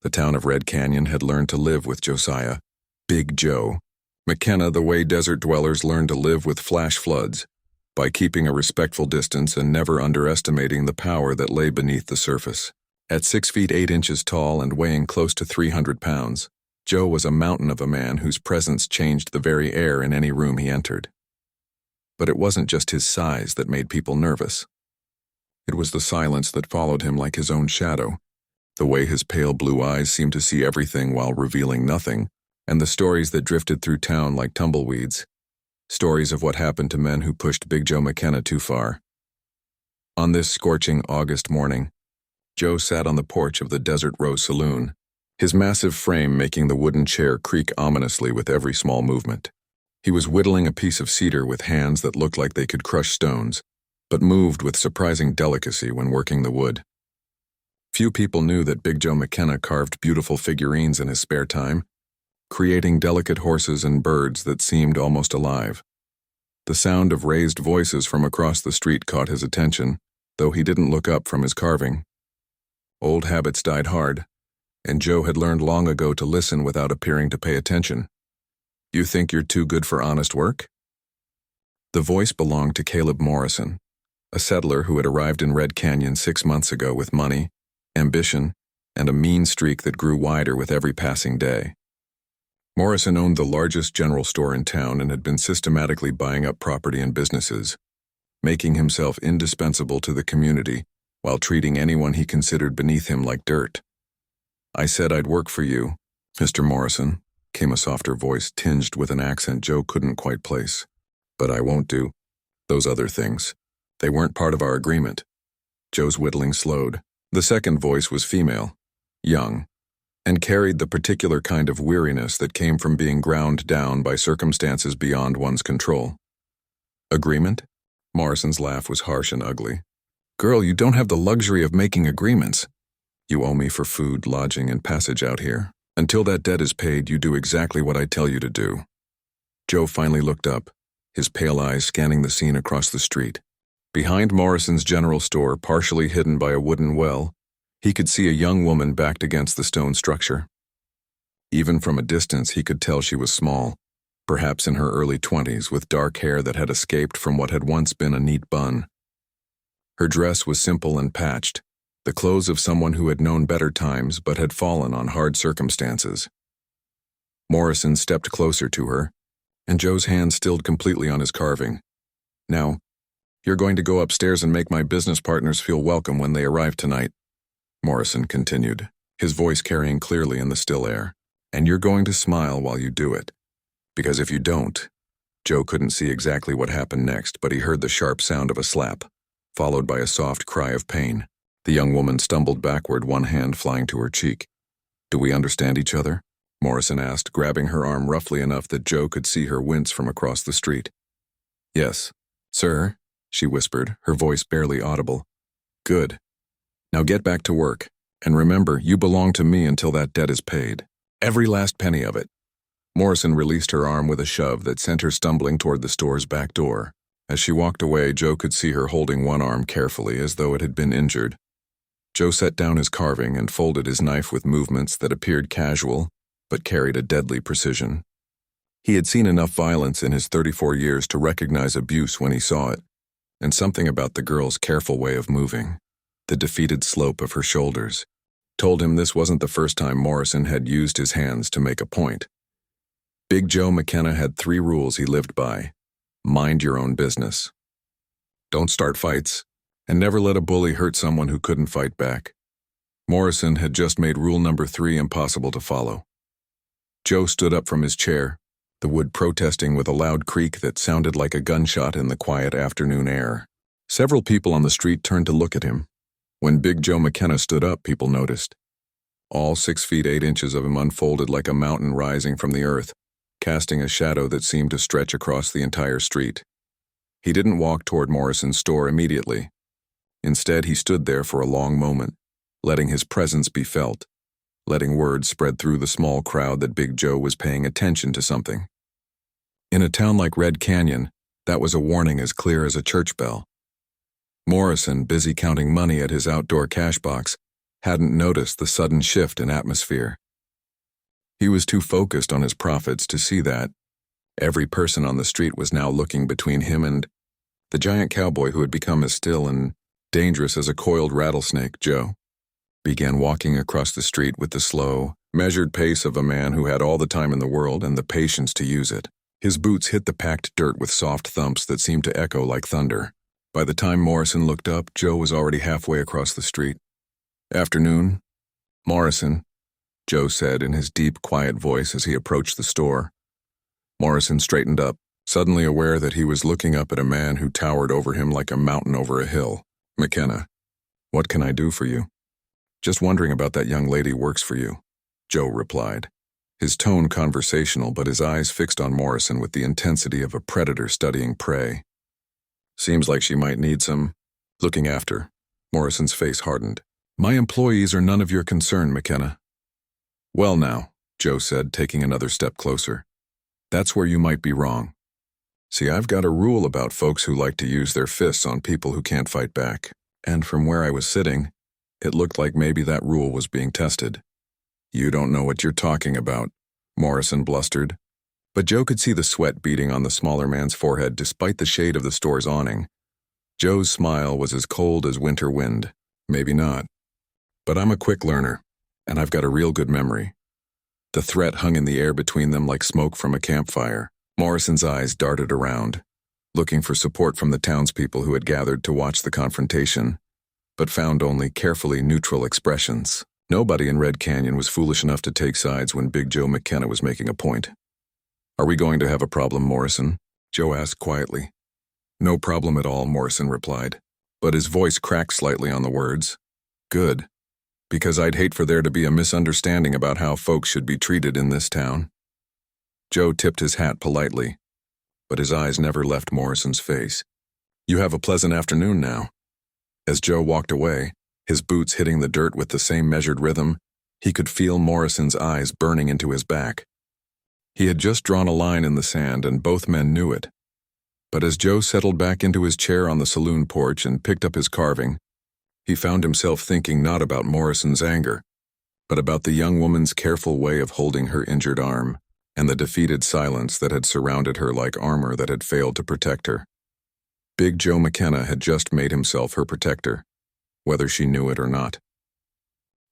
The town of Red Canyon had learned to live with Josiah, Big Joe, McKenna the way desert dwellers learned to live with flash floods, by keeping a respectful distance and never underestimating the power that lay beneath the surface. At 6 feet 8 inches tall and weighing close to 300 pounds, Joe was a mountain of a man whose presence changed the very air in any room he entered. But it wasn't just his size that made people nervous. It was the silence that followed him like his own shadow, the way his pale blue eyes seemed to see everything while revealing nothing, and the stories that drifted through town like tumbleweeds, stories of what happened to men who pushed Big Joe McKenna too far. On this scorching August morning, Joe sat on the porch of the Desert Row Saloon, his massive frame making the wooden chair creak ominously with every small movement. He was whittling a piece of cedar with hands that looked like they could crush stones, but moved with surprising delicacy when working the wood. Few people knew that Big Joe McKenna carved beautiful figurines in his spare time, creating delicate horses and birds that seemed almost alive. The sound of raised voices from across the street caught his attention, though he didn't look up from his carving. Old habits died hard, and Joe had learned long ago to listen without appearing to pay attention. "You think you're too good for honest work?" The voice belonged to Caleb Morrison, a settler who had arrived in Red Canyon 6 months ago with money, ambition, and a mean streak that grew wider with every passing day. Morrison owned the largest general store in town and had been systematically buying up property and businesses, making himself indispensable to the community while treating anyone he considered beneath him like dirt. "I said I'd work for you, Mr. Morrison," came a softer voice tinged with an accent Joe couldn't quite place. "But I won't do those other things. They weren't part of our agreement." Joe's whittling slowed. The second voice was female, young, and carried the particular kind of weariness that came from being ground down by circumstances beyond one's control. "Agreement?" Morrison's laugh was harsh and ugly. "Girl, you don't have the luxury of making agreements. You owe me for food, lodging, and passage out here. Until that debt is paid, you do exactly what I tell you to do." Joe finally looked up, his pale eyes scanning the scene across the street. Behind Morrison's general store, partially hidden by a wooden well, he could see a young woman backed against the stone structure. Even from a distance, he could tell she was small, perhaps in her early 20s, with dark hair that had escaped from what had once been a neat bun. Her dress was simple and patched, the clothes of someone who had known better times but had fallen on hard circumstances. Morrison stepped closer to her, and Joe's hand stilled completely on his carving. "Now, you're going to go upstairs and make my business partners feel welcome when they arrive tonight," Morrison continued, his voice carrying clearly in the still air. "And you're going to smile while you do it. Because if you don't..." Joe couldn't see exactly what happened next, but he heard the sharp sound of a slap, followed by a soft cry of pain. The young woman stumbled backward, one hand flying to her cheek. "Do we understand each other?" Morrison asked, grabbing her arm roughly enough that Joe could see her wince from across the street. "Yes, sir," she whispered, her voice barely audible. "Good. Now get back to work, and remember, you belong to me until that debt is paid. Every last penny of it." Morrison released her arm with a shove that sent her stumbling toward the store's back door. As she walked away, Joe could see her holding one arm carefully as though it had been injured. Joe set down his carving and folded his knife with movements that appeared casual, but carried a deadly precision. He had seen enough violence in his 34 years to recognize abuse when he saw it, and something about the girl's careful way of moving, the defeated slope of her shoulders, told him this wasn't the first time Morrison had used his hands to make a point. Big Joe McKenna had 3 rules he lived by. Mind your own business. Don't start fights, and never let a bully hurt someone who couldn't fight back. Morrison had just made rule number 3 impossible to follow. Joe stood up from his chair, the wood protesting with a loud creak that sounded like a gunshot in the quiet afternoon air. Several people on the street turned to look at him. When Big Joe McKenna stood up, people noticed. All 6 feet 8 inches of him unfolded like a mountain rising from the earth, casting a shadow that seemed to stretch across the entire street. He didn't walk toward Morrison's store immediately. Instead, he stood there for a long moment, letting his presence be felt, letting word spread through the small crowd that Big Joe was paying attention to something. In a town like Red Canyon, that was a warning as clear as a church bell. Morrison, busy counting money at his outdoor cash box, hadn't noticed the sudden shift in atmosphere. He was too focused on his profits to see that. Every person on the street was now looking between him and the giant cowboy who had become as still and dangerous as a coiled rattlesnake. Joe began walking across the street with the slow, measured pace of a man who had all the time in the world and the patience to use it. His boots hit the packed dirt with soft thumps that seemed to echo like thunder. By the time Morrison looked up, Joe was already halfway across the street. "Afternoon, Morrison," Joe said in his deep, quiet voice as he approached the store. Morrison straightened up, suddenly aware that he was looking up at a man who towered over him like a mountain over a hill. "McKenna, what can I do for you?" "Just wondering about that young lady works for you," Joe replied, his tone conversational but his eyes fixed on Morrison with the intensity of a predator studying prey. "Seems like she might need some looking after." Morrison's face hardened. "My employees are none of your concern, McKenna." "Well now," Joe said, taking another step closer. "That's where you might be wrong. See, I've got a rule about folks who like to use their fists on people who can't fight back, and from where I was sitting, it looked like maybe that rule was being tested." "You don't know what you're talking about," Morrison blustered. But Joe could see the sweat beading on the smaller man's forehead despite the shade of the store's awning. Joe's smile was as cold as winter wind. "Maybe not. But I'm a quick learner, and I've got a real good memory." The threat hung in the air between them like smoke from a campfire. Morrison's eyes darted around, looking for support from the townspeople who had gathered to watch the confrontation, but found only carefully neutral expressions. Nobody in Red Canyon was foolish enough to take sides when Big Joe McKenna was making a point. "Are we going to have a problem, Morrison?" Joe asked quietly. "No problem at all," Morrison replied, but his voice cracked slightly on the words. "Good, because I'd hate for there to be a misunderstanding about how folks should be treated in this town." Joe tipped his hat politely, but his eyes never left Morrison's face. "You have a pleasant afternoon now." As Joe walked away, his boots hitting the dirt with the same measured rhythm, he could feel Morrison's eyes burning into his back. He had just drawn a line in the sand, and both men knew it. But as Joe settled back into his chair on the saloon porch and picked up his carving, he found himself thinking not about Morrison's anger, but about the young woman's careful way of holding her injured arm, and the defeated silence that had surrounded her like armor that had failed to protect her. Big Joe McKenna had just made himself her protector, whether she knew it or not.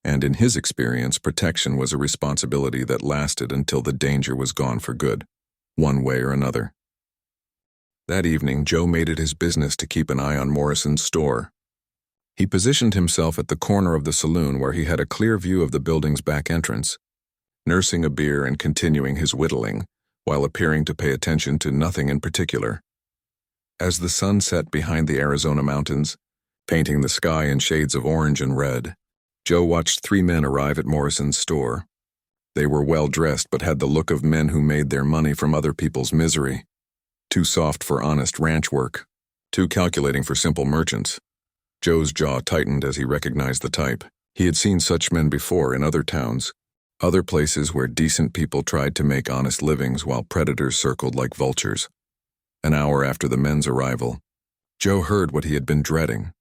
And in his experience, protection was a responsibility that lasted until the danger was gone for good, one way or another. That evening, Joe made it his business to keep an eye on Morrison's store. He positioned himself at the corner of the saloon where he had a clear view of the building's back entrance, nursing a beer and continuing his whittling, while appearing to pay attention to nothing in particular. As the sun set behind the Arizona mountains, painting the sky in shades of orange and red, Joe watched 3 men arrive at Morrison's store. They were well-dressed but had the look of men who made their money from other people's misery. Too soft for honest ranch work, too calculating for simple merchants. Joe's jaw tightened as he recognized the type. He had seen such men before in other towns, other places where decent people tried to make honest livings while predators circled like vultures. An hour after the men's arrival, Joe heard what he had been dreading,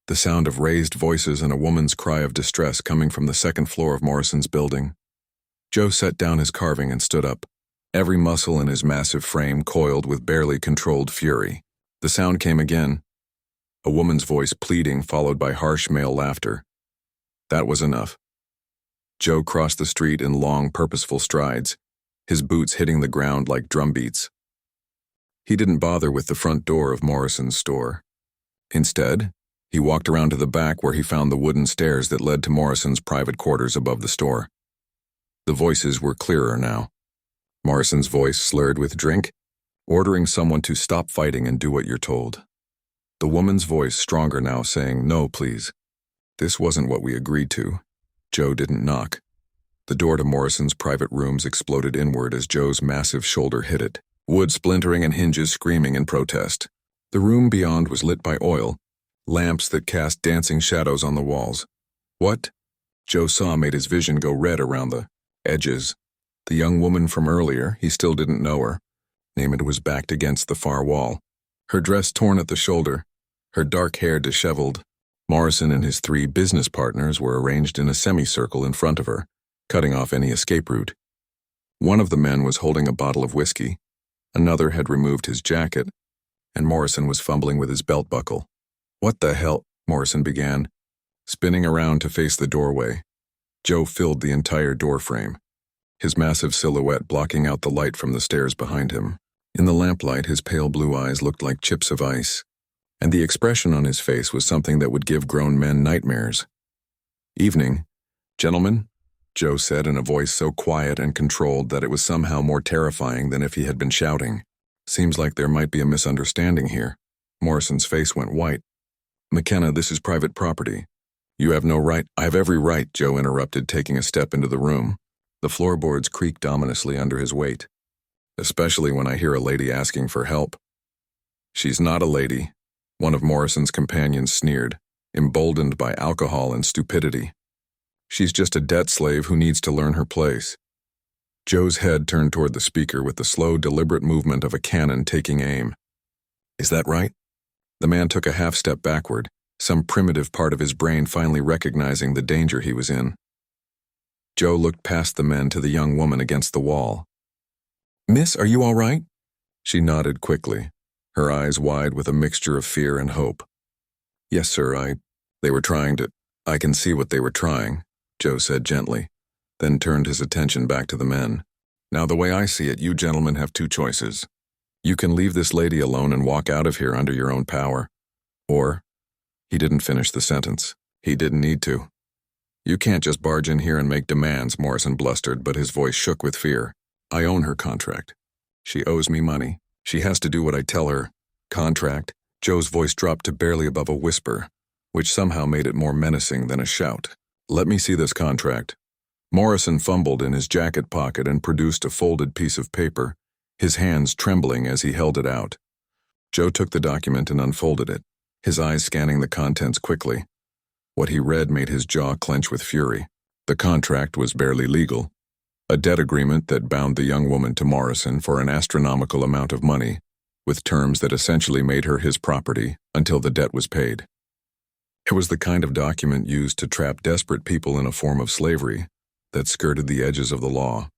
the sound of raised voices and a woman's cry of distress coming from the second floor of Morrison's building. Joe set down his carving and stood up, every muscle in his massive frame coiled with barely controlled fury. The sound came again, a woman's voice pleading followed by harsh male laughter. That was enough. Joe crossed the street in long, purposeful strides, his boots hitting the ground like drumbeats. He didn't bother with the front door of Morrison's store. Instead, he walked around to the back where he found the wooden stairs that led to Morrison's private quarters above the store. The voices were clearer now. Morrison's voice slurred with drink, ordering someone to stop fighting and do what you're told. The woman's voice stronger now, saying, "No, please. This wasn't what we agreed to." Joe didn't knock. The door to Morrison's private rooms exploded inward as Joe's massive shoulder hit it, wood splintering and hinges screaming in protest. The room beyond was lit by oil, lamps that cast dancing shadows on the walls. What? Joe saw made his vision go red around the edges. The young woman from earlier, he still didn't know her. Naaman was backed against the far wall, her dress torn at the shoulder, her dark hair disheveled, Morrison and his 3 business partners were arranged in a semicircle in front of her, cutting off any escape route. One of the men was holding a bottle of whiskey, another had removed his jacket, and Morrison was fumbling with his belt buckle. "What the hell?" Morrison began, spinning around to face the doorway. Joe filled the entire doorframe, his massive silhouette blocking out the light from the stairs behind him. In the lamplight, his pale blue eyes looked like chips of ice, and the expression on his face was something that would give grown men nightmares. "Evening, gentlemen," Joe said in a voice so quiet and controlled that it was somehow more terrifying than if he had been shouting. "Seems like there might be a misunderstanding here." Morrison's face went white. "McKenna, this is private property. You have no right." "I have every right," Joe interrupted, taking a step into the room. The floorboards creaked ominously under his weight. "Especially when I hear a lady asking for help." "She's not a lady," one of Morrison's companions sneered, emboldened by alcohol and stupidity. "She's just a debt slave who needs to learn her place." Joe's head turned toward the speaker with the slow, deliberate movement of a cannon taking aim. "Is that right?" The man took a half step backward, some primitive part of his brain finally recognizing the danger he was in. Joe looked past the men to the young woman against the wall. "Miss, are you all right?" She nodded quickly, her eyes wide with a mixture of fear and hope. "Yes, sir, they were trying to—" "I can see what they were trying," Joe said gently, then turned his attention back to the men. "Now, the way I see it, you gentlemen have 2 choices. You can leave this lady alone and walk out of here under your own power. Or—" He didn't finish the sentence. He didn't need to. "You can't just barge in here and make demands," Morrison blustered, but his voice shook with fear. "I own her contract. She owes me money. She has to do what I tell her." "Contract?" Joe's voice dropped to barely above a whisper, which somehow made it more menacing than a shout. "Let me see this contract." Morrison fumbled in his jacket pocket and produced a folded piece of paper, his hands trembling as he held it out. Joe took the document and unfolded it, his eyes scanning the contents quickly. What he read made his jaw clench with fury. The contract was barely legal. A debt agreement that bound the young woman to Morrison for an astronomical amount of money, with terms that essentially made her his property until the debt was paid. It was the kind of document used to trap desperate people in a form of slavery that skirted the edges of the law.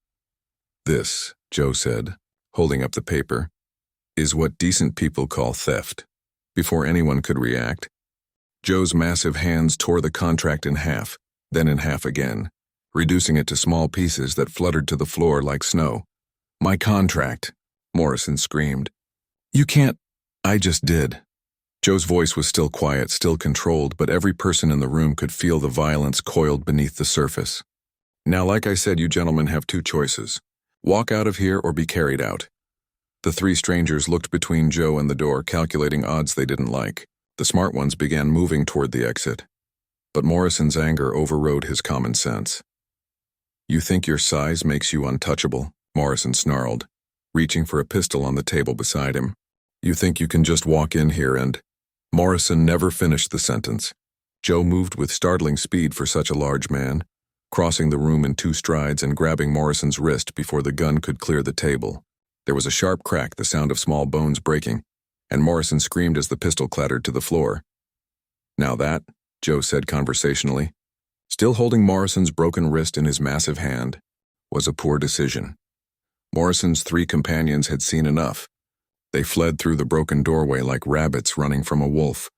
"This," Joe said, holding up the paper, "is what decent people call theft." Before anyone could react, Joe's massive hands tore the contract in half, then in half again, reducing it to small pieces that fluttered to the floor like snow. "My contract," Morrison screamed. "You can't—" "I just did." Joe's voice was still quiet, still controlled, but every person in the room could feel the violence coiled beneath the surface. "Now, like I said, you gentlemen have 2 choices. Walk out of here or be carried out." The 3 strangers looked between Joe and the door, calculating odds they didn't like. The smart ones began moving toward the exit. But Morrison's anger overrode his common sense. "You think your size makes you untouchable?" Morrison snarled, reaching for a pistol on the table beside him. "You think you can just walk in here and—" Morrison never finished the sentence. Joe moved with startling speed for such a large man, crossing the room in 2 strides and grabbing Morrison's wrist before the gun could clear the table. There was a sharp crack, the sound of small bones breaking, and Morrison screamed as the pistol clattered to the floor. "Now that," Joe said conversationally, still holding Morrison's broken wrist in his massive hand, "was a poor decision." Morrison's 3 companions had seen enough. They fled through the broken doorway like rabbits running from a wolf,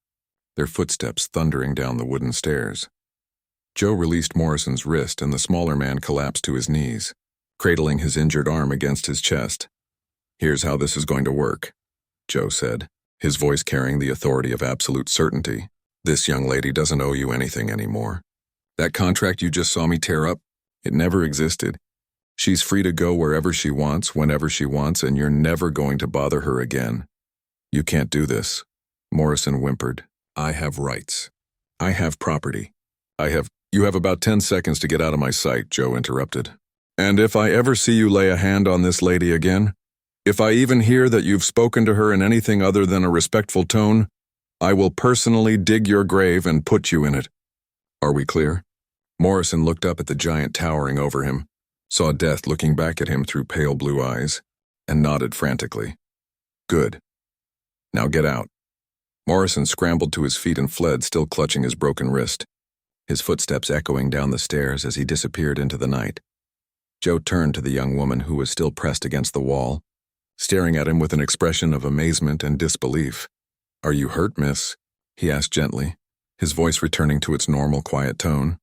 their footsteps thundering down the wooden stairs. Joe released Morrison's wrist and the smaller man collapsed to his knees, cradling his injured arm against his chest. "Here's how this is going to work," Joe said, his voice carrying the authority of absolute certainty. "This young lady doesn't owe you anything anymore. That contract you just saw me tear up, it never existed. She's free to go wherever she wants, whenever she wants, and you're never going to bother her again." "You can't do this," Morrison whimpered. "I have rights. I have property. You have about 10 seconds to get out of my sight," Joe interrupted. "And if I ever see you lay a hand on this lady again, if I even hear that you've spoken to her in anything other than a respectful tone, I will personally dig your grave and put you in it. Are we clear?" Morrison looked up at the giant towering over him, saw death looking back at him through pale blue eyes, and nodded frantically. "Good. Now get out." Morrison scrambled to his feet and fled, still clutching his broken wrist, his footsteps echoing down the stairs as he disappeared into the night. Joe turned to the young woman who was still pressed against the wall, staring at him with an expression of amazement and disbelief. "Are you hurt, miss?" he asked gently, his voice returning to its normal, quiet tone.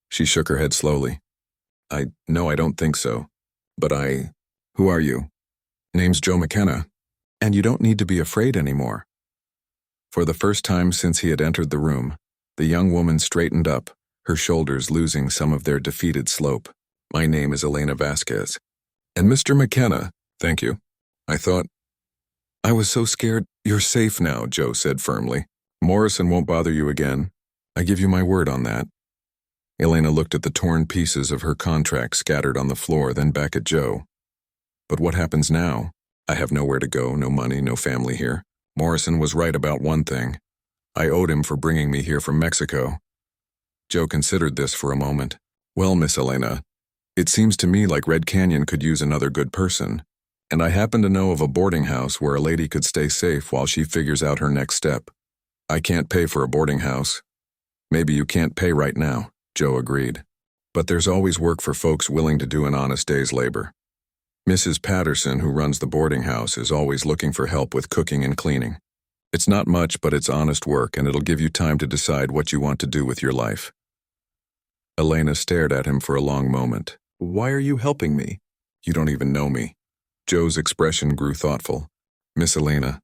She shook her head slowly. No, I don't think so. But who are you?" "Name's Joe McKenna. And you don't need to be afraid anymore." For the first time since he had entered the room, the young woman straightened up, her shoulders losing some of their defeated slope. "My name is Elena Vasquez." "And Mr. McKenna, thank you. I was so scared." "You're safe now," Joe said firmly. "Morrison won't bother you again. I give you my word on that." Elena looked at the torn pieces of her contract scattered on the floor, then back at Joe. "But what happens now? I have nowhere to go, no money, no family here. Morrison was right about one thing. I owed him for bringing me here from Mexico." Joe considered this for a moment. "Well, Miss Elena, it seems to me like Red Canyon could use another good person. And I happen to know of a boarding house where a lady could stay safe while she figures out her next step. I can't pay for a boarding house." "Maybe you can't pay right now," Joe agreed. "But there's always work for folks willing to do an honest day's labor. Mrs. Patterson, who runs the boarding house, is always looking for help with cooking and cleaning. It's not much, but it's honest work, and it'll give you time to decide what you want to do with your life." Elena stared at him for a long moment. "Why are you helping me? You don't even know me." Joe's expression grew thoughtful. "Miss Elena,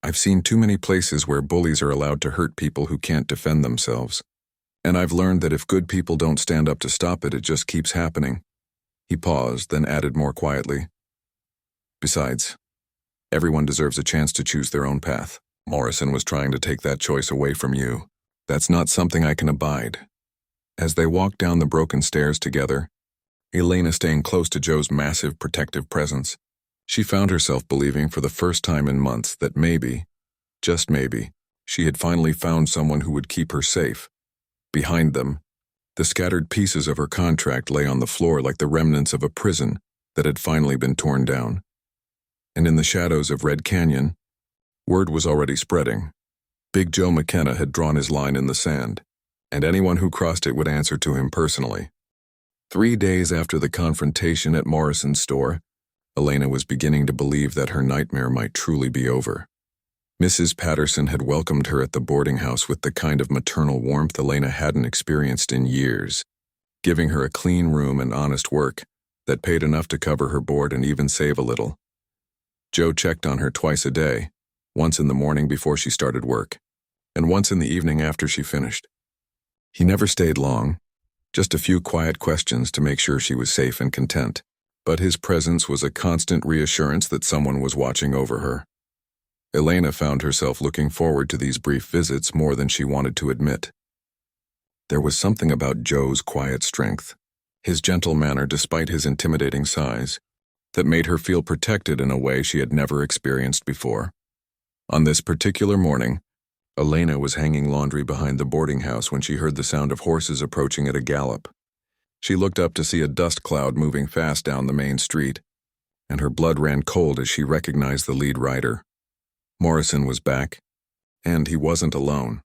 I've seen too many places where bullies are allowed to hurt people who can't defend themselves. And I've learned that if good people don't stand up to stop it, it just keeps happening." He paused, then added more quietly, "Besides, everyone deserves a chance to choose their own path. Morrison was trying to take that choice away from you. That's not something I can abide." As they walked down the broken stairs together, Elena staying close to Joe's massive protective presence, she found herself believing for the first time in months that maybe, just maybe, she had finally found someone who would keep her safe. Behind them, the scattered pieces of her contract lay on the floor like the remnants of a prison that had finally been torn down. And in the shadows of Red Canyon, word was already spreading. Big Joe McKenna had drawn his line in the sand, and anyone who crossed it would answer to him personally. 3 days after the confrontation at Morrison's store, Elena was beginning to believe that her nightmare might truly be over. Mrs. Patterson had welcomed her at the boarding house with the kind of maternal warmth Elena hadn't experienced in years, giving her a clean room and honest work that paid enough to cover her board and even save a little. Joe checked on her twice a day, once in the morning before she started work, and once in the evening after she finished. He never stayed long, just a few quiet questions to make sure she was safe and content, but his presence was a constant reassurance that someone was watching over her. Elena found herself looking forward to these brief visits more than she wanted to admit. There was something about Joe's quiet strength, his gentle manner despite his intimidating size, that made her feel protected in a way she had never experienced before. On this particular morning, Elena was hanging laundry behind the boarding house when she heard the sound of horses approaching at a gallop. She looked up to see a dust cloud moving fast down the main street, and her blood ran cold as she recognized the lead rider. Morrison was back, and he wasn't alone.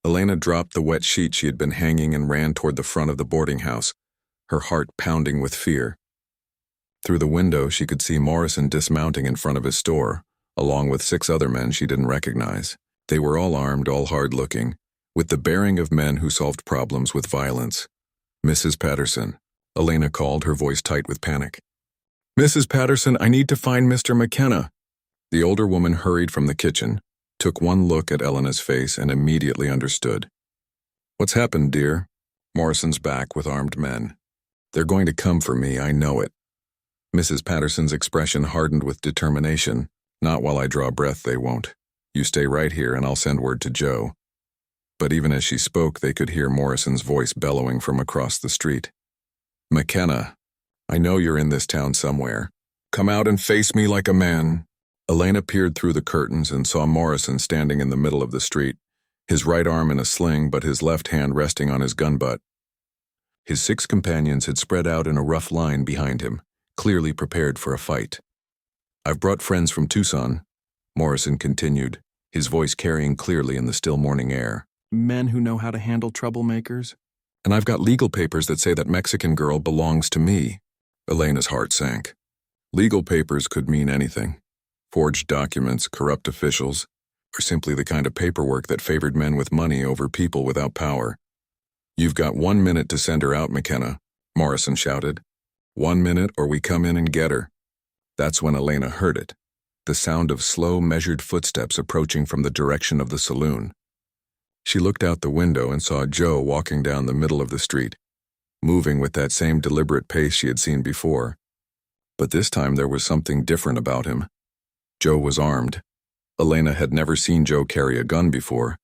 Elena dropped the wet sheet she had been hanging and ran toward the front of the boarding house, her heart pounding with fear. Through the window, she could see Morrison dismounting in front of his store, along with 6 other men she didn't recognize. They were all armed, all hard-looking, with the bearing of men who solved problems with violence. "Mrs. Patterson," Elena called, her voice tight with panic. "Mrs. Patterson, I need to find Mr. McKenna." The older woman hurried from the kitchen, took one look at Elena's face, and immediately understood. "What's happened, dear?" "Morrison's back with armed men. They're going to come for me, I know it." Mrs. Patterson's expression hardened with determination. "Not while I draw breath, they won't. You stay right here and I'll send word to Joe." But even as she spoke, they could hear Morrison's voice bellowing from across the street. "McKenna, I know you're in this town somewhere. Come out and face me like a man." Elena peered through the curtains and saw Morrison standing in the middle of the street, his right arm in a sling but his left hand resting on his gun butt. His 6 companions had spread out in a rough line behind him, clearly prepared for a fight. "I've brought friends from Tucson," Morrison continued, his voice carrying clearly in the still morning air. Men who know how to handle troublemakers? And I've got legal papers that say that Mexican girl belongs to me. Elena's heart sank. Legal papers could mean anything. Forged documents, corrupt officials, or simply the kind of paperwork that favored men with money over people without power. You've got 1 minute to send her out, McKenna, Morrison shouted. 1 minute or we come in and get her. That's when Elena heard it. The sound of slow, measured footsteps approaching from the direction of the saloon. She looked out the window and saw Joe walking down the middle of the street, moving with that same deliberate pace she had seen before. But this time there was something different about him. Joe was armed. Elena had never seen Joe carry a gun before,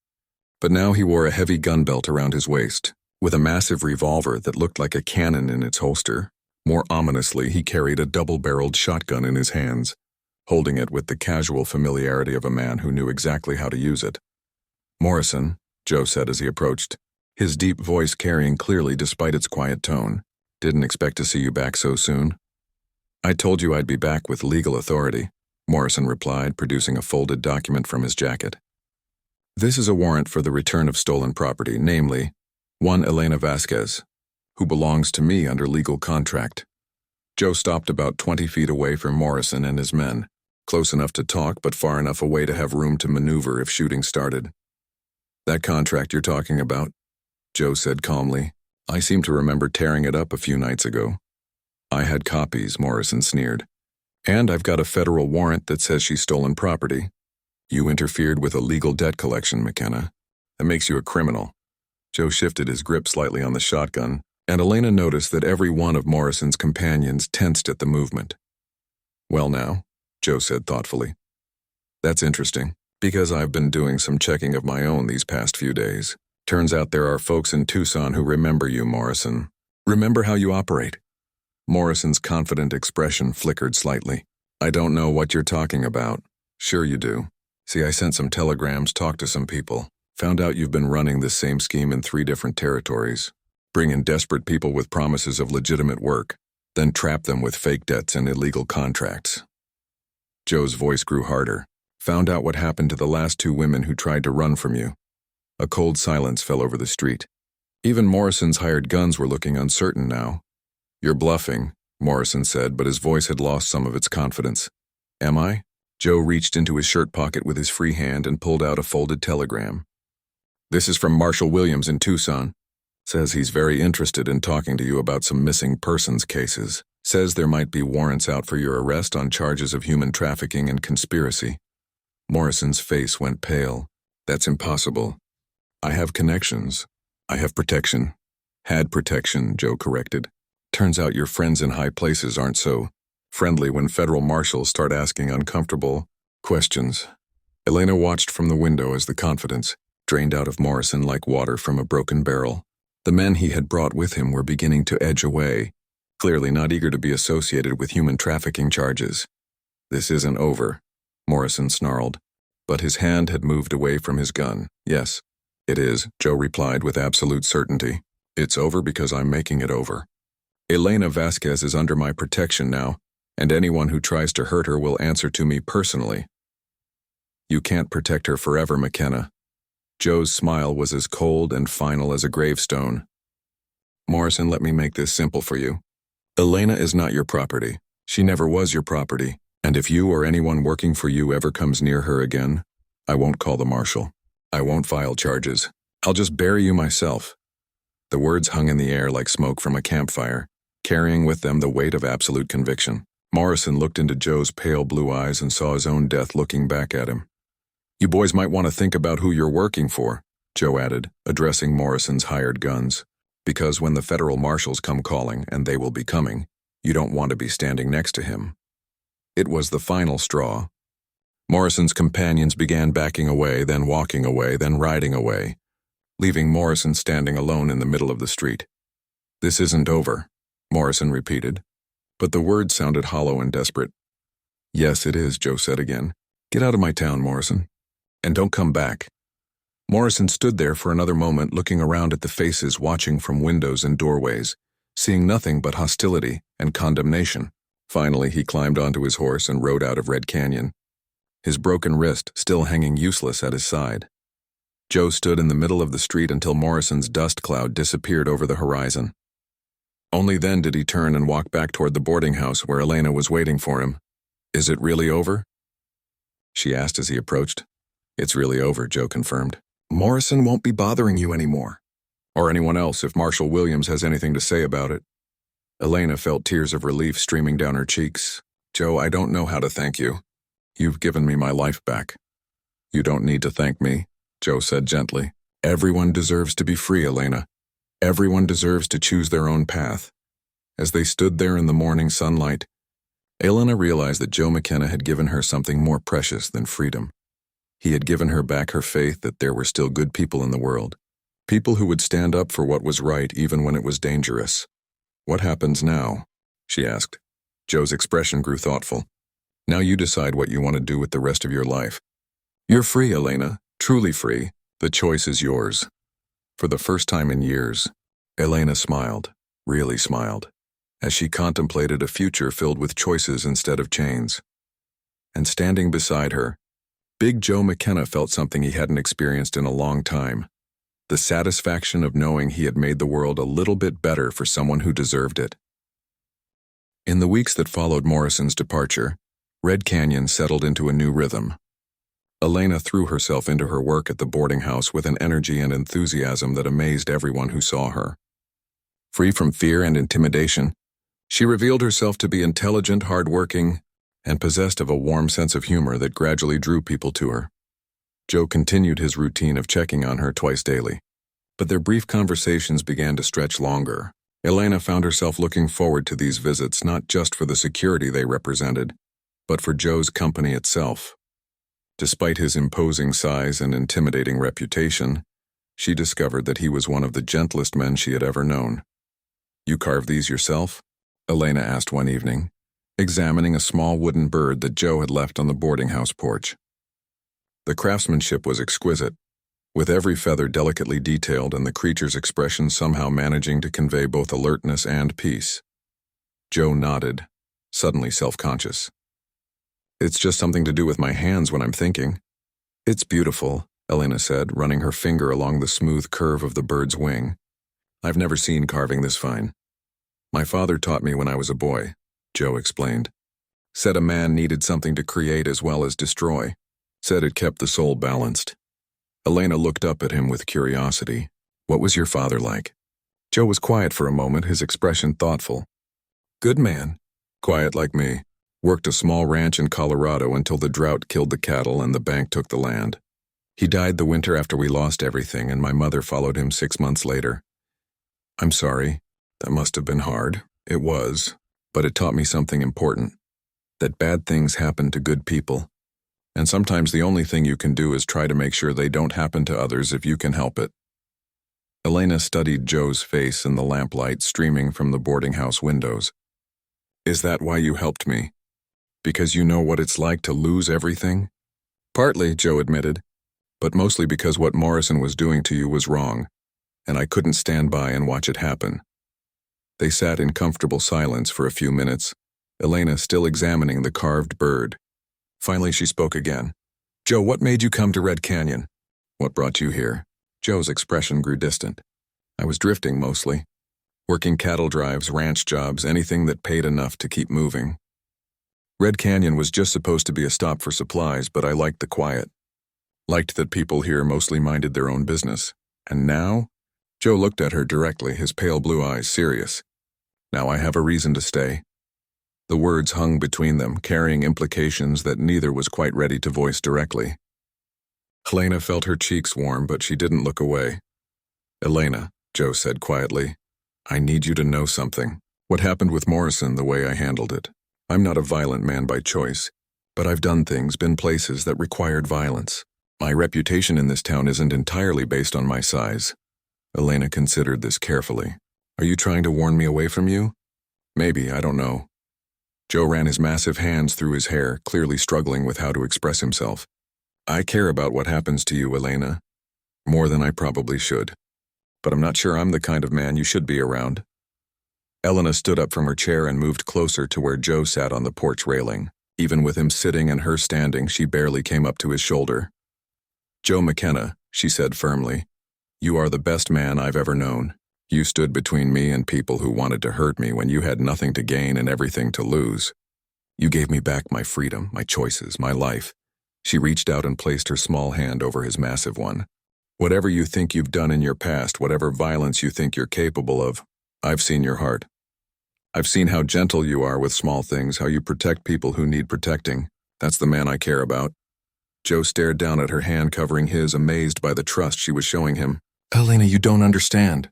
but now he wore a heavy gun belt around his waist, with a massive revolver that looked like a cannon in its holster. More ominously, he carried a double-barreled shotgun in his hands, holding it with the casual familiarity of a man who knew exactly how to use it. Morrison, Joe said as he approached, his deep voice carrying clearly despite its quiet tone. Didn't expect to see you back so soon. I told you I'd be back with legal authority, Morrison replied, producing a folded document from his jacket. This is a warrant for the return of stolen property, namely, one Elena Vasquez, who belongs to me under legal contract. Joe stopped about 20 feet away from Morrison and his men, close enough to talk but far enough away to have room to maneuver if shooting started. That contract you're talking about, Joe said calmly. I seem to remember tearing it up a few nights ago. I had copies, Morrison sneered. And I've got a federal warrant that says she's stolen property. You interfered with a legal debt collection, McKenna. That makes you a criminal. Joe shifted his grip slightly on the shotgun, and Elena noticed that every one of Morrison's companions tensed at the movement. Well now, Joe said thoughtfully. That's interesting, because I've been doing some checking of my own these past few days. Turns out there are folks in Tucson who remember you, Morrison. Remember how you operate. Morrison's confident expression flickered slightly. I don't know what you're talking about. Sure you do. See, I sent some telegrams, talked to some people. Found out you've been running this same scheme in 3 different territories. Bring in desperate people with promises of legitimate work, then trap them with fake debts and illegal contracts. Joe's voice grew harder. Found out what happened to the last 2 women who tried to run from you. A cold silence fell over the street. Even Morrison's hired guns were looking uncertain now. You're bluffing, Morrison said, but his voice had lost some of its confidence. Am I? Joe reached into his shirt pocket with his free hand and pulled out a folded telegram. This is from Marshal Williams in Tucson. Says he's very interested in talking to you about some missing persons cases. Says there might be warrants out for your arrest on charges of human trafficking and conspiracy. Morrison's face went pale. That's impossible. I have connections. I have protection. Had protection, Joe corrected. Turns out your friends in high places aren't so friendly when federal marshals start asking uncomfortable questions. Elena watched from the window as the confidence drained out of Morrison like water from a broken barrel. The men he had brought with him were beginning to edge away, clearly not eager to be associated with human trafficking charges. This isn't over, Morrison snarled, but his hand had moved away from his gun. Yes, it is, Joe replied with absolute certainty. It's over because I'm making it over. Elena Vasquez is under my protection now, and anyone who tries to hurt her will answer to me personally. You can't protect her forever, McKenna. Joe's smile was as cold and final as a gravestone. Morrison, let me make this simple for you. Elena is not your property. She never was your property, and if you or anyone working for you ever comes near her again, I won't call the marshal. I won't file charges. I'll just bury you myself. The words hung in the air like smoke from a campfire, carrying with them the weight of absolute conviction. Morrison looked into Joe's pale blue eyes and saw his own death looking back at him. You boys might want to think about who you're working for, Joe added, addressing Morrison's hired guns, because when the federal marshals come calling, and they will be coming, you don't want to be standing next to him. It was the final straw. Morrison's companions began backing away, then walking away, then riding away, leaving Morrison standing alone in the middle of the street. This isn't over, Morrison repeated, but the words sounded hollow and desperate. Yes, it is, Joe said again. Get out of my town, Morrison. And don't come back. Morrison stood there for another moment looking around at the faces watching from windows and doorways, seeing nothing but hostility and condemnation. Finally, he climbed onto his horse and rode out of Red Canyon. his broken wrist still hanging useless at his side. Joe stood in the middle of the street until Morrison's dust cloud disappeared over the horizon. Only then did he turn and walk back toward the boarding house where Elena was waiting for him. "Is it really over?" she asked as he approached. "It's really over," Joe confirmed. "Morrison won't be bothering you anymore. Or anyone else if Marshall Williams has anything to say about it." Elena felt tears of relief streaming down her cheeks. "Joe, I don't know how to thank you. You've given me my life back." "You don't need to thank me," Joe said gently. "Everyone deserves to be free, Elena. Everyone deserves to choose their own path." As they stood there in the morning sunlight, Elena realized that Joe McKenna had given her something more precious than freedom. He had given her back her faith that there were still good people in the world, people who would stand up for what was right even when it was dangerous. "What happens now?" she asked. Joe's expression grew thoughtful. "Now you decide what you want to do with the rest of your life. You're free, Elena, truly free. The choice is yours." For the first time in years, Elena smiled, really smiled, as she contemplated a future filled with choices instead of chains. And standing beside her, Big Joe McKenna felt something he hadn't experienced in a long time: the satisfaction of knowing he had made the world a little bit better for someone who deserved it. In the weeks that followed Morrison's departure, Red Canyon settled into a new rhythm. Elena threw herself into her work at the boarding house with an energy and enthusiasm that amazed everyone who saw her. Free from fear and intimidation, she revealed herself to be intelligent, hardworking, and possessed of a warm sense of humor that gradually drew people to her. Joe continued his routine of checking on her twice daily, but their brief conversations began to stretch longer. Elena found herself looking forward to these visits not just for the security they represented, but for Joe's company itself. Despite his imposing size and intimidating reputation, she discovered that he was one of the gentlest men she had ever known. "You carved these yourself?" Elena asked one evening, examining a small wooden bird that Joe had left on the boarding house porch. The craftsmanship was exquisite, with every feather delicately detailed and the creature's expression somehow managing to convey both alertness and peace. Joe nodded, suddenly self-conscious. "It's just something to do with my hands when I'm thinking." "It's beautiful," Elena said, running her finger along the smooth curve of the bird's wing. "I've never seen carving this fine." "My father taught me when I was a boy," Joe explained. "Said a man needed something to create as well as destroy. Said it kept the soul balanced." Elena looked up at him with curiosity. "What was your father like?" Joe was quiet for a moment, his expression thoughtful. "Good man. Quiet like me. Worked a small ranch in Colorado until the drought killed the cattle and the bank took the land. He died the winter after we lost everything, and my mother followed him 6 months later. I'm sorry. That must have been hard." "It was, but it taught me something important. That bad things happen to good people. And sometimes the only thing you can do is try to make sure they don't happen to others if you can help it." Elena studied Joe's face in the lamplight streaming from the boarding house windows. "Is that why you helped me? Because you know what it's like to lose everything?" "Partly," Joe admitted, "but mostly because what Morrison was doing to you was wrong, and I couldn't stand by and watch it happen." They sat in comfortable silence for a few minutes, Elena still examining the carved bird. Finally she spoke again. "Joe, what made you come to Red Canyon?" "What brought you here?" Joe's expression grew distant. "I was drifting mostly. Working cattle drives, ranch jobs, anything that paid enough to keep moving. Red Canyon was just supposed to be a stop for supplies, but I liked the quiet. Liked that people here mostly minded their own business. And now?" Joe looked at her directly, his pale blue eyes serious. "Now I have a reason to stay." The words hung between them, carrying implications that neither was quite ready to voice directly. Elena felt her cheeks warm, but she didn't look away. "Elena," Joe said quietly, "I need you to know something. What happened with Morrison, the way I handled it. I'm not a violent man by choice, but I've done things, been places that required violence. My reputation in this town isn't entirely based on my size." Elena considered this carefully. "Are you trying to warn me away from you?" "Maybe, I don't know." Joe ran his massive hands through his hair, clearly struggling with how to express himself. "I care about what happens to you, Elena. More than I probably should. But I'm not sure I'm the kind of man you should be around." Elena stood up from her chair and moved closer to where Joe sat on the porch railing. Even with him sitting and her standing, she barely came up to his shoulder. "Joe McKenna," she said firmly, "you are the best man I've ever known. You stood between me and people who wanted to hurt me when you had nothing to gain and everything to lose. You gave me back my freedom, my choices, my life." She reached out and placed her small hand over his massive one. "Whatever you think you've done in your past, whatever violence you think you're capable of, I've seen your heart. I've seen how gentle you are with small things, how you protect people who need protecting. That's the man I care about." Joe stared down at her hand covering his, amazed by the trust she was showing him. "Elena, you don't understand.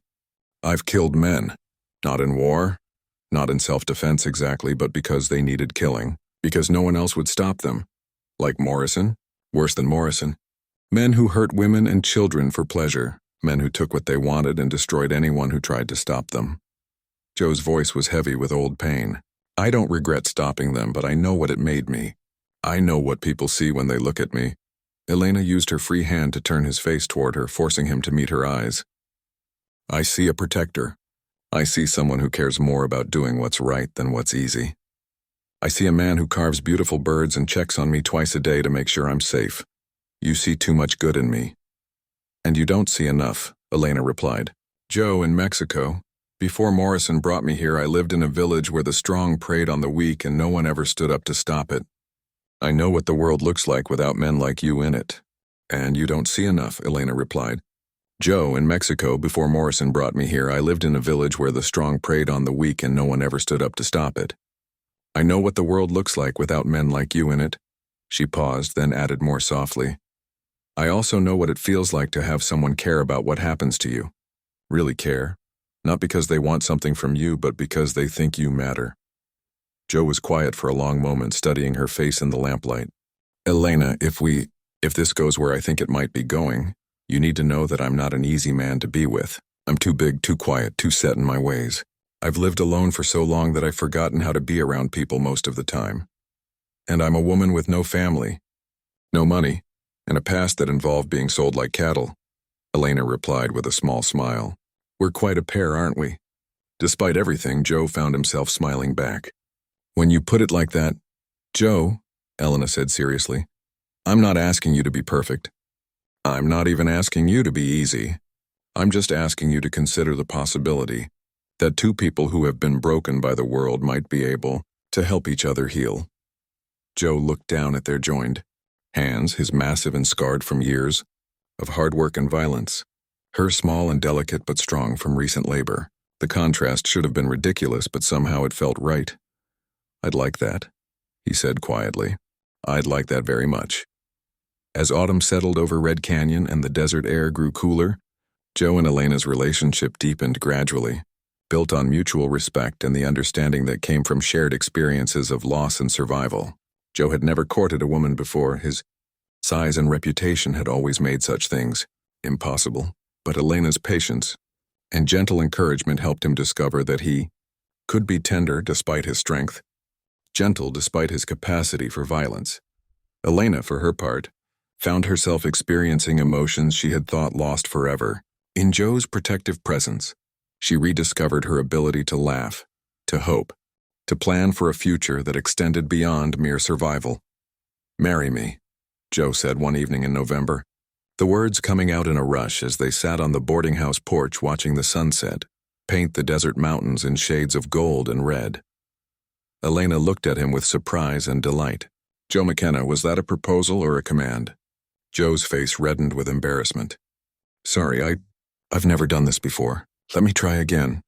I've killed men. Not in war, not in self-defense exactly, but because they needed killing. Because no one else would stop them. Like Morrison, worse than Morrison. Men who hurt women and children for pleasure. Men who took what they wanted and destroyed anyone who tried to stop them." Joe's voice was heavy with old pain. "I don't regret stopping them, but I know what it made me. I know what people see when they look at me." Elena used her free hand to turn his face toward her, forcing him to meet her eyes. "I see a protector. I see someone who cares more about doing what's right than what's easy. I see a man who carves beautiful birds and checks on me twice a day to make sure I'm safe. You see too much good in me." "And you don't see enough," Elena replied. "Joe, in Mexico, before Morrison brought me here, I lived in a village where the strong preyed on the weak and no one ever stood up to stop it. I know what the world looks like without men like you in it." "And you don't see enough," Elena replied. "Joe, in Mexico, before Morrison brought me here, I lived in a village where the strong preyed on the weak and no one ever stood up to stop it. I know what the world looks like without men like you in it." She paused, then added more softly, "I also know what it feels like to have someone care about what happens to you. Really care. Not because they want something from you, but because they think you matter." Joe was quiet for a long moment, studying her face in the lamplight. "Elena, if this goes where I think it might be going, you need to know that I'm not an easy man to be with. I'm too big, too quiet, too set in my ways. I've lived alone for so long that I've forgotten how to be around people most of the time. And I'm a woman with no family, no money, and a past that involved being sold like cattle." Elena replied with a small smile. "We're quite a pair, aren't we?" Despite everything, Joe found himself smiling back. "When you put it like that, Joe," Elena said seriously, "I'm not asking you to be perfect. I'm not even asking you to be easy. I'm just asking you to consider the possibility that two people who have been broken by the world might be able to help each other heal." Joe looked down at their joined hands, his massive and scarred from years of hard work and violence, her small and delicate but strong from recent labor. The contrast should have been ridiculous, but somehow it felt right. "I'd like that," he said quietly. "I'd like that very much." As autumn settled over Red Canyon and the desert air grew cooler, Joe and Elena's relationship deepened gradually, built on mutual respect and the understanding that came from shared experiences of loss and survival. Joe had never courted a woman before. His size and reputation had always made such things impossible. But Elena's patience and gentle encouragement helped him discover that he could be tender despite his strength, gentle despite his capacity for violence. Elena, for her part, found herself experiencing emotions she had thought lost forever. In Joe's protective presence, she rediscovered her ability to laugh, to hope, to plan for a future that extended beyond mere survival. "Marry me," Joe said one evening in November, the words coming out in a rush as they sat on the boarding house porch watching the sunset paint the desert mountains in shades of gold and red. Elena looked at him with surprise and delight. "Joe McKenna, was that a proposal or a command?" Joe's face reddened with embarrassment. "Sorry, I've never done this before. Let me try again."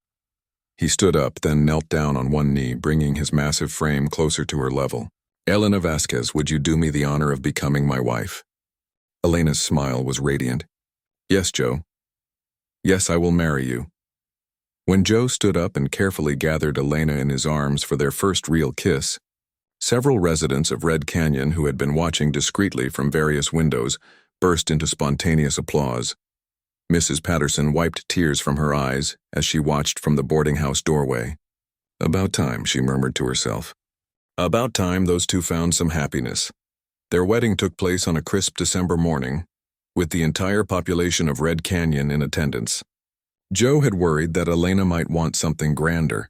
He stood up, then knelt down on one knee, bringing his massive frame closer to her level. "Elena Vasquez, would you do me the honor of becoming my wife?" Elena's smile was radiant. "Yes, Joe. Yes, I will marry you." When Joe stood up and carefully gathered Elena in his arms for their first real kiss, several residents of Red Canyon who had been watching discreetly from various windows burst into spontaneous applause. Mrs. Patterson wiped tears from her eyes as she watched from the boarding house doorway. "About time," she murmured to herself. About time those two found some happiness. Their wedding took place on a crisp December morning, with the entire population of Red Canyon in attendance. Joe had worried that Elena might want something grander,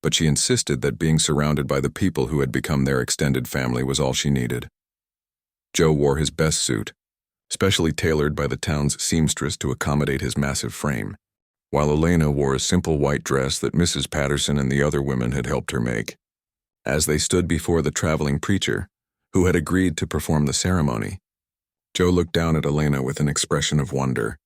but she insisted that being surrounded by the people who had become their extended family was all she needed. Joe wore his best suit, specially tailored by the town's seamstress to accommodate his massive frame, while Elena wore a simple white dress that Mrs. Patterson and the other women had helped her make. As they stood before the traveling preacher, who had agreed to perform the ceremony, Joe looked down at Elena with an expression of wonder,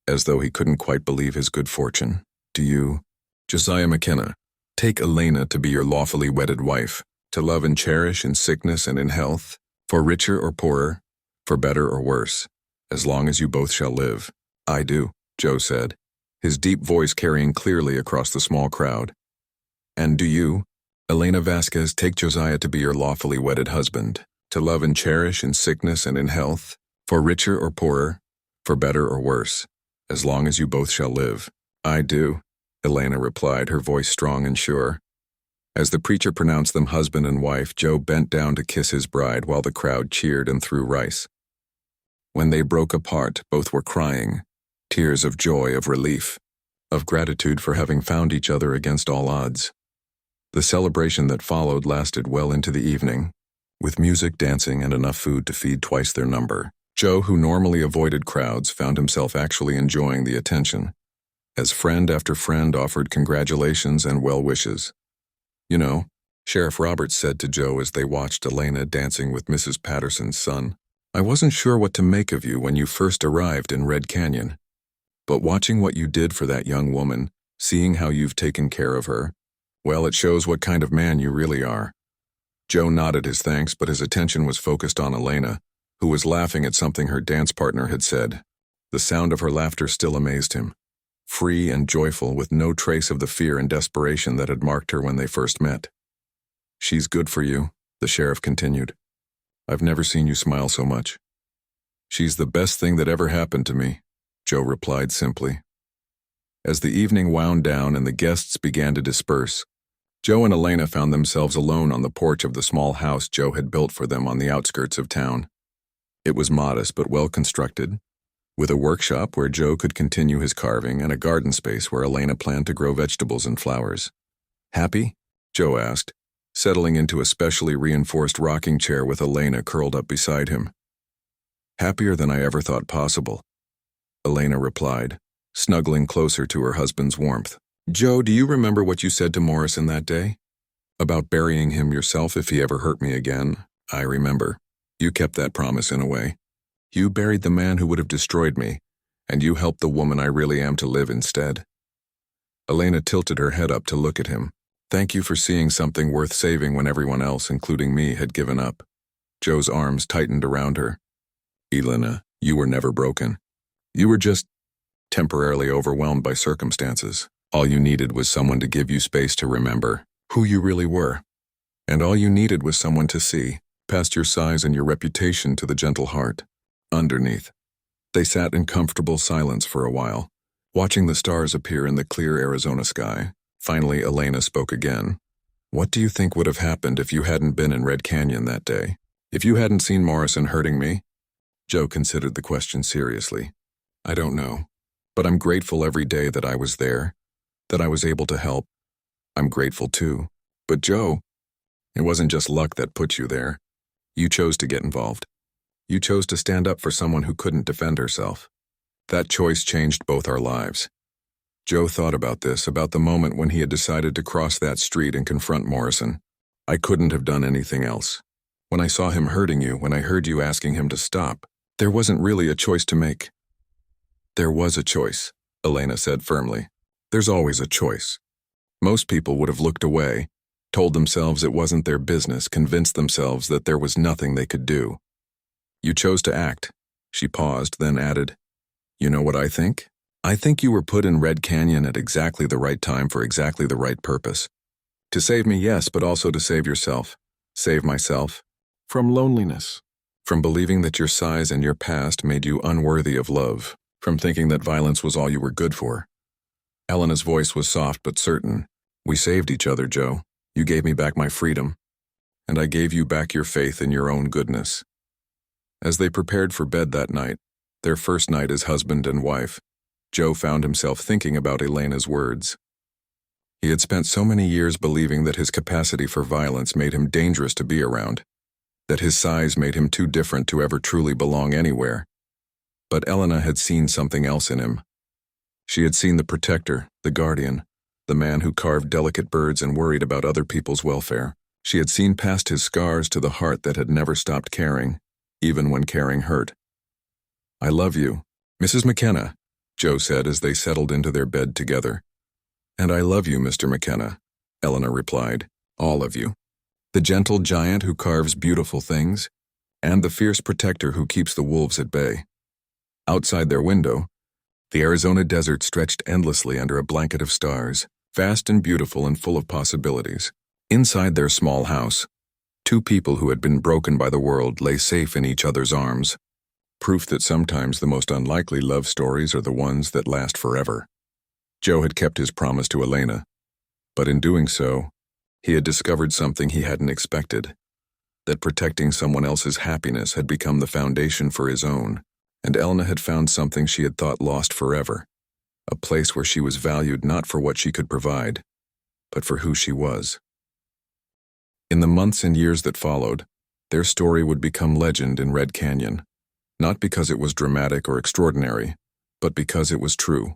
as though he couldn't quite believe his good fortune. "Do you, Josiah McKenna, take Elena to be your lawfully wedded wife, to love and cherish in sickness and in health, for richer or poorer, for better or worse, as long as you both shall live?" "I do," Joe said, his deep voice carrying clearly across the small crowd. "And do you, Elena Vasquez, take Josiah to be your lawfully wedded husband, to love and cherish in sickness and in health, for richer or poorer, for better or worse, as long as you both shall live?" "I do," Elena replied, her voice strong and sure. As the preacher pronounced them husband and wife, Joe bent down to kiss his bride while the crowd cheered and threw rice. When they broke apart, both were crying, tears of joy, of relief, of gratitude for having found each other against all odds. The celebration that followed lasted well into the evening, with music, dancing, and enough food to feed twice their number. Joe, who normally avoided crowds, found himself actually enjoying the attention, as friend after friend offered congratulations and well wishes. "You know," Sheriff Roberts said to Joe as they watched Elena dancing with Mrs. Patterson's son, "I wasn't sure what to make of you when you first arrived in Red Canyon. But watching what you did for that young woman, seeing how you've taken care of her, well, it shows what kind of man you really are." Joe nodded his thanks, but his attention was focused on Elena, who was laughing at something her dance partner had said. The sound of her laughter still amazed him. Free and joyful, with no trace of the fear and desperation that had marked her when they first met. "She's good for you," the sheriff continued. "I've never seen you smile so much." "She's the best thing that ever happened to me," Joe replied simply. As the evening wound down and the guests began to disperse, Joe and Elena found themselves alone on the porch of the small house Joe had built for them on the outskirts of town. It was modest but well constructed, with a workshop where Joe could continue his carving and a garden space where Elena planned to grow vegetables and flowers. "Happy?" Joe asked, settling into a specially reinforced rocking chair with Elena curled up beside him. "Happier than I ever thought possible," Elena replied, snuggling closer to her husband's warmth. "Joe, do you remember what you said to Morrison that day? About burying him yourself if he ever hurt me again?" "I remember. You kept that promise in a way. You buried the man who would have destroyed me, and you helped the woman I really am to live instead." Elena tilted her head up to look at him. "Thank you for seeing something worth saving when everyone else, including me, had given up." Joe's arms tightened around her. "Elena, you were never broken. You were just temporarily overwhelmed by circumstances. All you needed was someone to give you space to remember who you really were. And all you needed was someone to see, past your size and your reputation, to the gentle heart underneath." They sat in comfortable silence for a while, watching the stars appear in the clear Arizona sky. Finally, Elena spoke again. "What do you think would have happened if you hadn't been in Red Canyon that day? If you hadn't seen Morrison hurting me?" Joe considered the question seriously. "I don't know, but I'm grateful every day that I was there, that I was able to help. I'm grateful too. But Joe, it wasn't just luck that put you there. You chose to get involved. You chose to stand up for someone who couldn't defend herself. That choice changed both our lives." Joe thought about this, about the moment when he had decided to cross that street and confront Morrison. "I couldn't have done anything else. When I saw him hurting you, when I heard you asking him to stop, there wasn't really a choice to make." "There was a choice," Elena said firmly. "There's always a choice. Most people would have looked away, told themselves it wasn't their business, convinced themselves that there was nothing they could do. You chose to act." She paused, then added, "You know what I think? I think you were put in Red Canyon at exactly the right time for exactly the right purpose. To save me, yes, but also to save yourself. Save myself. From loneliness. From believing that your size and your past made you unworthy of love. From thinking that violence was all you were good for." Elena's voice was soft but certain. "We saved each other, Joe. You gave me back my freedom, and I gave you back your faith in your own goodness." As they prepared for bed that night, their first night as husband and wife, Joe found himself thinking about Elena's words. He had spent so many years believing that his capacity for violence made him dangerous to be around, that his size made him too different to ever truly belong anywhere. But Elena had seen something else in him. She had seen the protector, the guardian, the man who carved delicate birds and worried about other people's welfare. She had seen past his scars to the heart that had never stopped caring, even when caring hurt. "I love you, Mrs. McKenna," Joe said as they settled into their bed together. "And I love you, Mr. McKenna," Elena replied. "All of you. The gentle giant who carves beautiful things, and the fierce protector who keeps the wolves at bay." Outside their window, the Arizona desert stretched endlessly under a blanket of stars, vast and beautiful and full of possibilities. Inside their small house, two people who had been broken by the world lay safe in each other's arms, proof that sometimes the most unlikely love stories are the ones that last forever. Joe had kept his promise to Elena, but in doing so, he had discovered something he hadn't expected, that protecting someone else's happiness had become the foundation for his own, and Elena had found something she had thought lost forever, a place where she was valued not for what she could provide, but for who she was. In the months and years that followed, their story would become legend in Red Canyon, not because it was dramatic or extraordinary, but because it was true.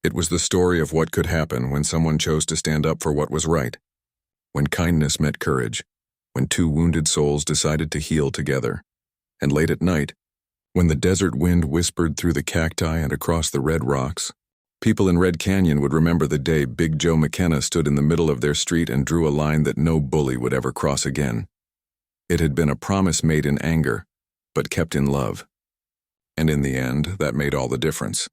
It was the story of what could happen when someone chose to stand up for what was right, when kindness met courage, when two wounded souls decided to heal together, and late at night, when the desert wind whispered through the cacti and across the red rocks, people in Red Canyon would remember the day Big Joe McKenna stood in the middle of their street and drew a line that no bully would ever cross again. It had been a promise made in anger, but kept in love. And in the end, that made all the difference.